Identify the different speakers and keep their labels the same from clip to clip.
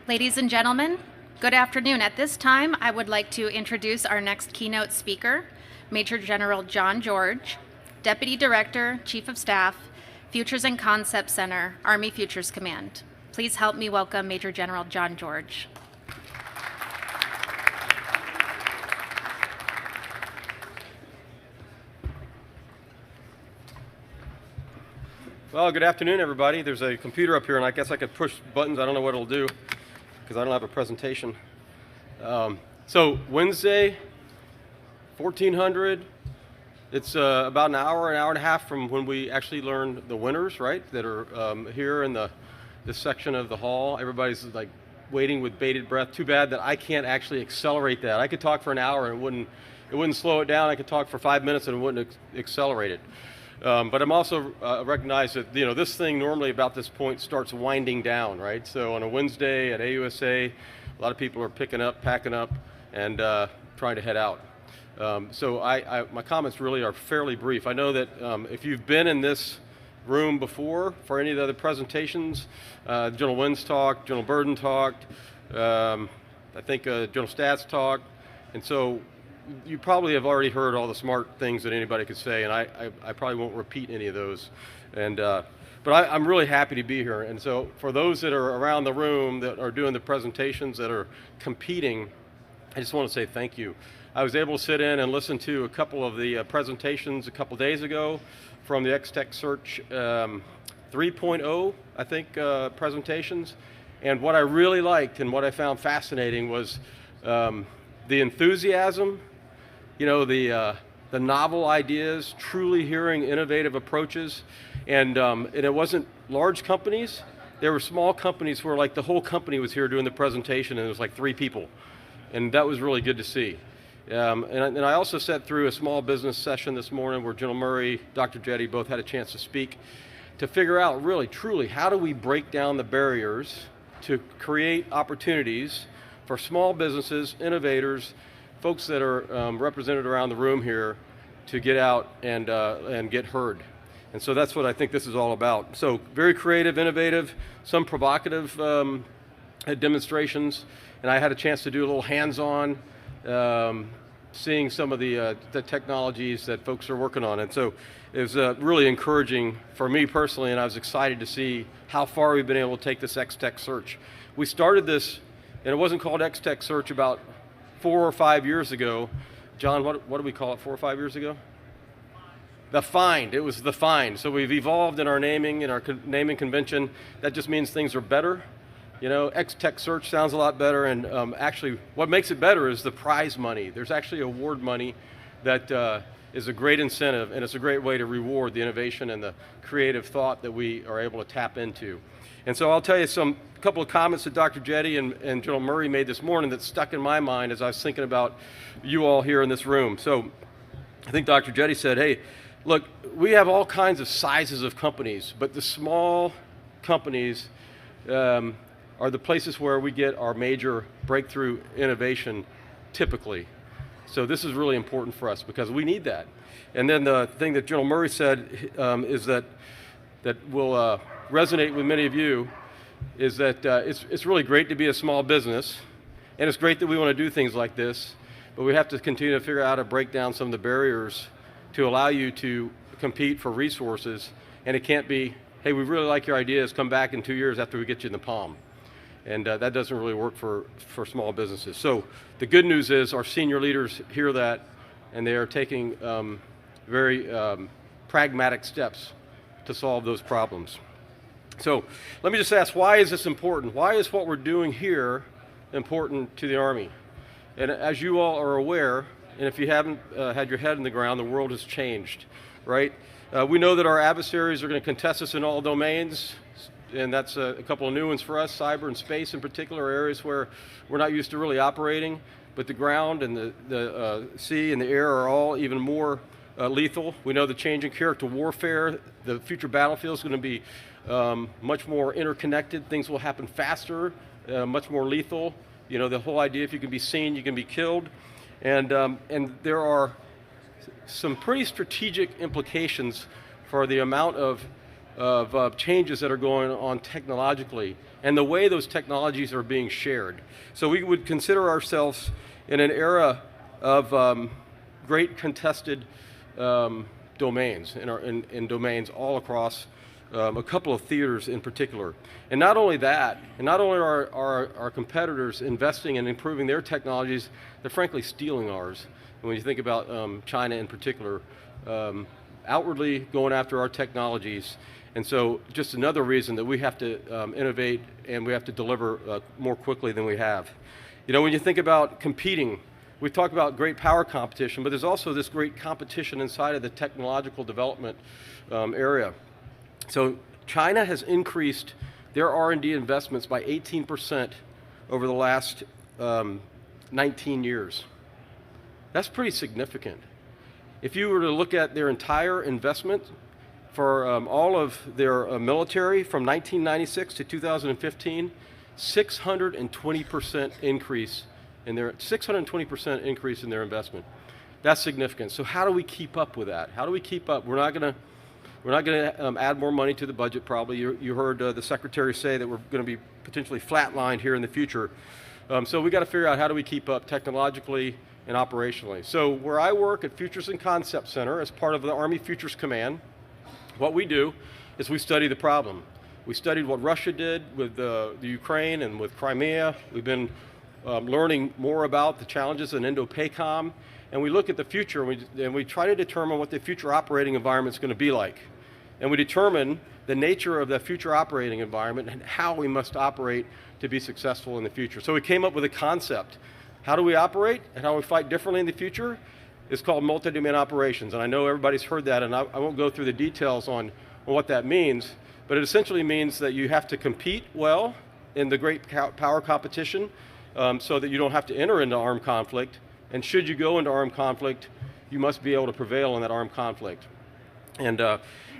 Speaker 1: Ladies and gentlemen, good afternoon. At this time, I would like to introduce our next keynote speaker, Major General John George, Deputy Director, Chief of Staff, Futures and Concept Center, Army Futures Command. Please help me welcome Major General John George.
Speaker 2: Well, good afternoon, everybody. There's a computer up here, and I guess I could push buttons. I don't know what it'll do because I don't have a presentation. So Wednesday, 1400. It's about an hour and a half from when we actually learned the winners, right? That are here in this section of the hall. Everybody's like waiting with bated breath. Too bad that I can't actually accelerate that. I could talk for an hour and it wouldn't slow it down. I could talk for 5 minutes and it wouldn't accelerate it. But I'm also recognize that this thing normally about this point starts winding down, right? So on a Wednesday at AUSA, a lot of people are picking up, packing up, and trying to head out. So my comments really are fairly brief. I know that if you've been in this room before for any of the other presentations, General Wynn's talked, General Burden talked, I think General Stats talked, and so you probably have already heard all the smart things that anybody could say, and I probably won't repeat any of those. And but I'm really happy to be here. And so for those that are around the room that are doing the presentations, that are competing, I just want to say thank you. I was able to sit in and listen to a couple of the presentations a couple days ago from the xTechSearch 3.0, I think, presentations. And what I really liked and what I found fascinating was the enthusiasm, the novel ideas, truly hearing innovative approaches, and it wasn't large companies. There were small companies where like the whole company was here doing the presentation, and it was like 3 people, and that was really good to see. And I also sat through a small business session this morning where General Murray, Dr. Jetty both had a chance to speak to figure out really, truly, how do we break down the barriers to create opportunities for small businesses, innovators, folks that are represented around the room here to get out and get heard. And so that's what I think this is all about. So very creative, innovative, some provocative demonstrations, and I had a chance to do a little hands-on, seeing some of the technologies that folks are working on. And so it was really encouraging for me personally, and I was excited to see how far we've been able to take this xTechSearch. We started this, and it wasn't called xTechSearch about 4 or 5 years ago. John, what did we call it 4 or 5 years ago? The Find. It was the Find. So we've evolved in our naming, in our naming convention. That just means things are better. xTechSearch sounds a lot better, and actually what makes it better is the prize money. There's actually award money that is a great incentive, and it's a great way to reward the innovation and the creative thought that we are able to tap into. And so I'll tell you a couple of comments that Dr. Jetty and General Murray made this morning that stuck in my mind as I was thinking about you all here in this room. So I think Dr. Jetty said, hey, look, we have all kinds of sizes of companies, but the small companies are the places where we get our major breakthrough innovation typically. So this is really important for us because we need that. And then the thing that General Murray said is that will resonate with many of you is that it's really great to be a small business, and it's great that we want to do things like this, but we have to continue to figure out how to break down some of the barriers to allow you to compete for resources. And it can't be, hey, we really like your ideas, come back in 2 years after we get you in the palm. And that doesn't really work for small businesses. So the good news is our senior leaders hear that, and they are taking very pragmatic steps to solve those problems. So let me just ask, why is this important? Why is what we're doing here important to the Army? And as you all are aware, and if you haven't had your head in the ground, the world has changed, right? We know that our adversaries are going to contest us in all domains, and that's a couple of new ones for us. Cyber and space in particular are areas where we're not used to really operating, but the ground and the sea and the air are all even more lethal. We know the changing character warfare, the future battlefield is going to be much more interconnected. Things will happen faster, much more lethal. The whole idea, if you can be seen, you can be killed. And there are some pretty strategic implications for the amount of changes that are going on technologically and the way those technologies are being shared. So we would consider ourselves in an era of great contested domains, in domains all across a couple of theaters in particular. And not only that, and not only are our competitors investing and improving their technologies, they're frankly stealing ours. And when you think about China in particular, outwardly going after our technologies. And so just another reason that we have to innovate and we have to deliver more quickly than we have. You know, when you think about competing, we talk about great power competition, but there's also this great competition inside of the technological development area. So China has increased their R&D investments by 18% over the last 19 years. That's pretty significant. If you were to look at their entire investment for all of their military from 1996 to 2015, 620% increase in their 620% increase in their investment. That's significant. So how do we keep up with that? How do we keep up? We're not going to add more money to the budget. Probably you heard the secretary say that we're going to be potentially flatlined here in the future. So we got to figure out how do we keep up technologically and operationally. So where I work at Futures and Concept Center as part of the Army Futures Command, what we do is we study the problem. We studied what Russia did with the Ukraine and with Crimea. We've been learning more about the challenges in Indo-PACOM, and we look at the future and we try to determine what the future operating environment is going to be like. And we determine the nature of that future operating environment and how we must operate to be successful in the future. So we came up with a concept. How do we operate and how we fight differently in the future? It's called multi-domain operations, and I know everybody's heard that, and I won't go through the details on what that means, but it essentially means that you have to compete well in the great power competition so that you don't have to enter into armed conflict, and should you go into armed conflict, you must be able to prevail in that armed conflict. And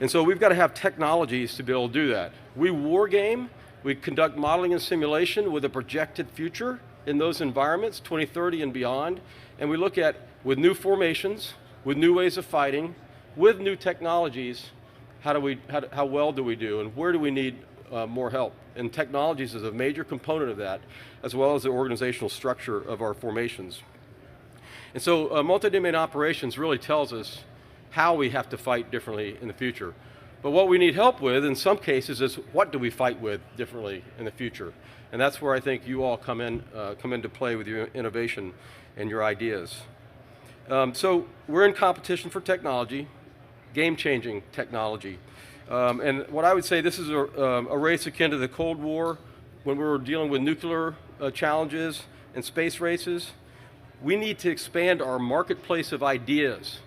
Speaker 2: so we've got to have technologies to be able to do that. We war game, we conduct modeling and simulation with a projected future in those environments, 2030 and beyond, and we look at, with new formations, with new ways of fighting, with new technologies, how well do we do, and where do we need more help? And technologies is a major component of that, as well as the organizational structure of our formations. And so multi-domain operations really tells us how we have to fight differently in the future. But what we need help with, in some cases, is what do we fight with differently in the future? And that's where I think you all come into play with your innovation and your ideas. So we're in competition for technology, game-changing technology. And what I would say, this is a race akin to the Cold War when we were dealing with nuclear challenges and space races. We need to expand our marketplace of ideas.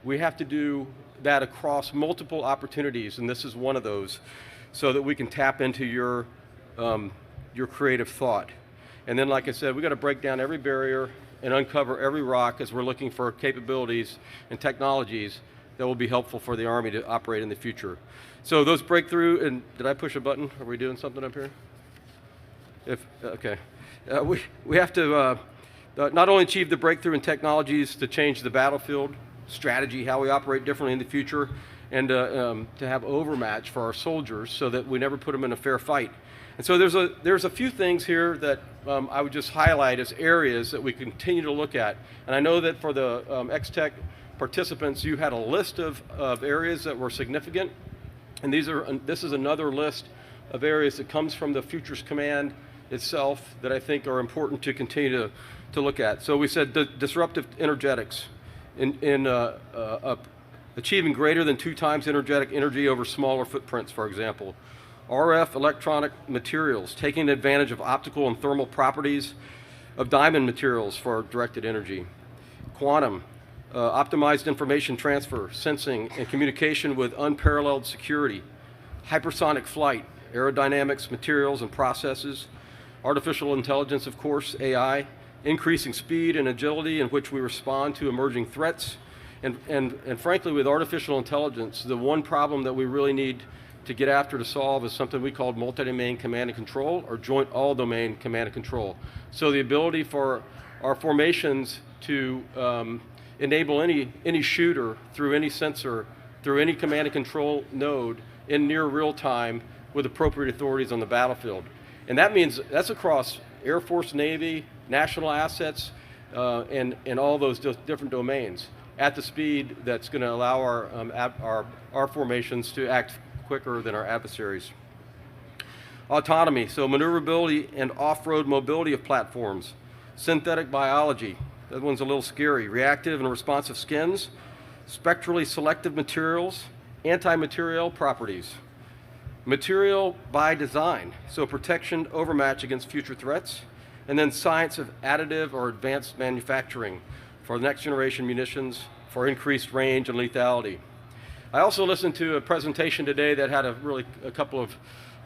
Speaker 2: We have to do that across multiple opportunities, and this is one of those, so that we can tap into your creative thought. And then, like I said, we've got to break down every barrier and uncover every rock as we're looking for capabilities and technologies that will be helpful for the Army to operate in the future. So those breakthrough, and did I push a button? Are we doing something up here? Okay. We have to not only achieve the breakthrough in technologies to change the battlefield, strategy, how we operate differently in the future, and to have overmatch for our soldiers so that we never put them in a fair fight. And so there's a few things here that I would just highlight as areas that we continue to look at. And I know that for the xTech participants, you had a list of areas that were significant. And this is another list of areas that comes from the Futures Command itself that I think are important to continue to look at. So we said disruptive energetics in achieving greater than 2 times energetic energy over smaller footprints, for example. RF electronic materials, taking advantage of optical and thermal properties of diamond materials for directed energy. Quantum, optimized information transfer, sensing, and communication with unparalleled security. Hypersonic flight, aerodynamics, materials and processes. Artificial intelligence, of course, AI. Increasing speed and agility in which we respond to emerging threats. And frankly, with artificial intelligence, the one problem that we really need to get after to solve is something we call multi-domain command and control, or joint all-domain command and control. So the ability for our formations to enable any shooter through any sensor, through any command and control node in near real time with appropriate authorities on the battlefield. And that means that's across Air Force, Navy, national assets, and all those different domains at the speed that's going to allow our formations to act quicker than our adversaries. Autonomy, so maneuverability and off-road mobility of platforms. Synthetic biology, that one's a little scary. Reactive and responsive skins, spectrally selective materials, anti-material properties. Material by design, so protection overmatch against future threats, and then science of additive or advanced manufacturing for next generation munitions for increased range and lethality. I also listened to a presentation today that had a couple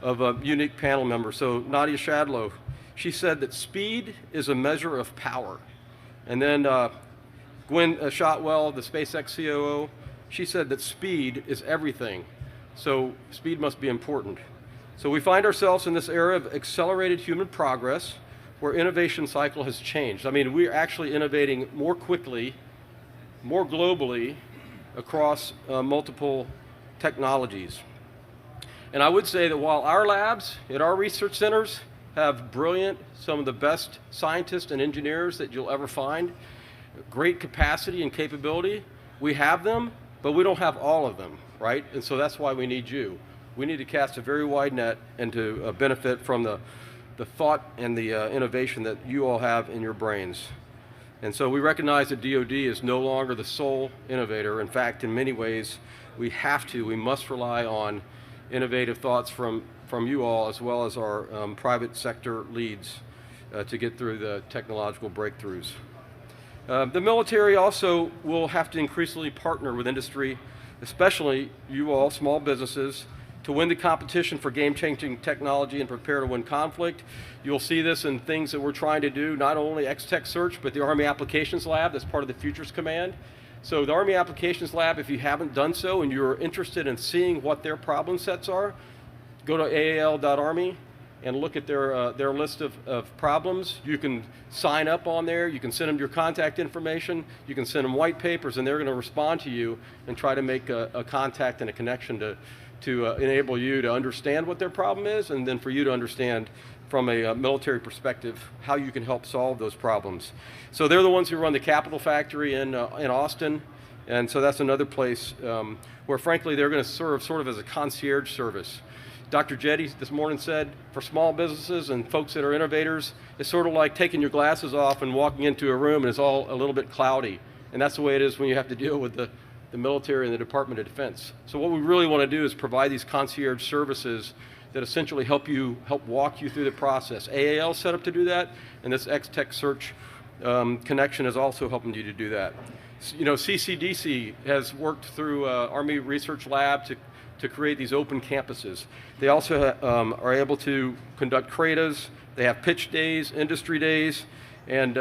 Speaker 2: of unique panel members. So Nadia Shadlow, she said that speed is a measure of power. And then Gwen Shotwell, the SpaceX COO, she said that speed is everything. So speed must be important. So we find ourselves in this era of accelerated human progress where innovation cycle has changed. I mean, we're actually innovating more quickly, more globally, across multiple technologies. And I would say that while our labs at our research centers have brilliant, some of the best scientists and engineers that you'll ever find, great capacity and capability, we have them, but we don't have all of them, right? And so that's why we need you. We need to cast a very wide net and to benefit from the thought and the innovation that you all have in your brains. And so we recognize that DoD is no longer the sole innovator. In fact, in many ways, we must rely on innovative thoughts from you all, as well as our private sector leads to get through the technological breakthroughs. The military also will have to increasingly partner with industry, especially you all, small businesses, to win the competition for game-changing technology and prepare to win conflict. You'll see this in things that we're trying to do, not only xTechSearch, but the Army Applications Lab that's part of the Futures Command. So the Army Applications Lab, if you haven't done so and you're interested in seeing what their problem sets are, go to aal.army and look at their list of problems. You can sign up on there, you can send them your contact information, you can send them white papers, and they're going to respond to you and try to make a contact and a connection to enable you to understand what their problem is, and then for you to understand from a military perspective how you can help solve those problems. So they're the ones who run the Capital Factory in Austin, and so that's another place where frankly they're going to serve sort of as a concierge service. Dr. Jetty this morning said for small businesses and folks that are innovators, it's sort of like taking your glasses off and walking into a room and it's all a little bit cloudy. And that's the way it is when you have to deal with the military and the Department of Defense. So what we really want to do is provide these concierge services that essentially help walk you through the process. AAL set up to do that, and this xTechSearch connection is also helping you to do that. You know, CCDC has worked through Army Research Lab to create these open campuses. They also are able to conduct CRADAs. They have pitch days, industry days, and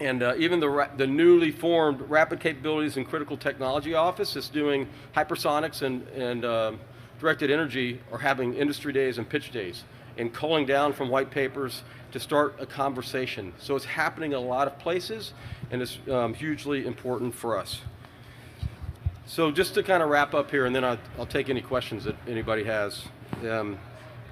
Speaker 2: even the newly formed Rapid Capabilities and Critical Technology Office is doing hypersonics and directed energy, are having industry days and pitch days and culling down from white papers to start a conversation. So it's happening in a lot of places, and it's hugely important for us. So just to kind of wrap up here, and then I'll take any questions that anybody has. And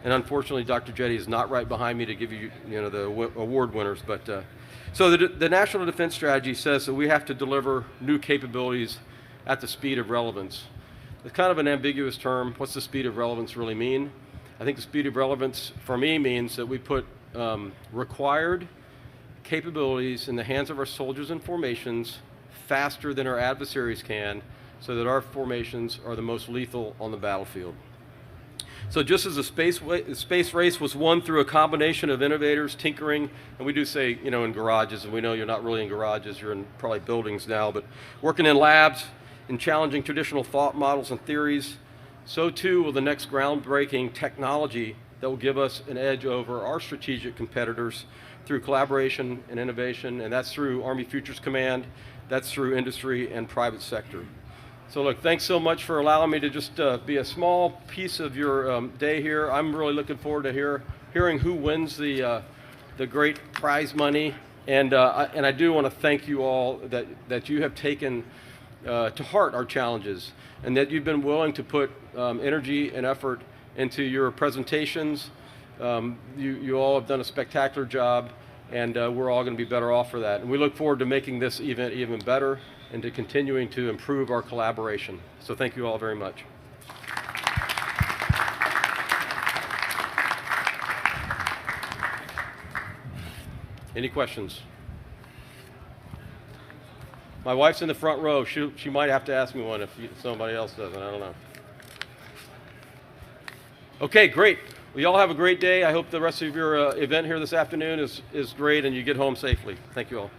Speaker 2: unfortunately, Dr. Jetty is not right behind me to give you, the award winners. But so the National Defense Strategy says that we have to deliver new capabilities at the speed of relevance. It's kind of an ambiguous term. What's the speed of relevance really mean? I think the speed of relevance for me means that we put required capabilities in the hands of our soldiers and formations faster than our adversaries can, so that our formations are the most lethal on the battlefield. So just as the space race was won through a combination of innovators, tinkering, and we do say, in garages, and we know you're not really in garages, you're in probably buildings now, but working in labs and challenging traditional thought models and theories, so too will the next groundbreaking technology that will give us an edge over our strategic competitors through collaboration and innovation, and that's through Army Futures Command, that's through industry and private sector. So look, thanks so much for allowing me to just be a small piece of your day here. I'm really looking forward to hearing who wins the great prize money, and I do want to thank you all that you have taken to heart our challenges, and that you've been willing to put energy and effort into your presentations, You all have done a spectacular job, and we're all going to be better off for that. And we look forward to making this event even better and to continuing to improve our collaboration. So thank you all very much. Any questions? My wife's in the front row. She might have to ask me one if somebody else doesn't. I don't know. Okay, great. Well, y'all have a great day. I hope the rest of your event here this afternoon is great and you get home safely. Thank you all.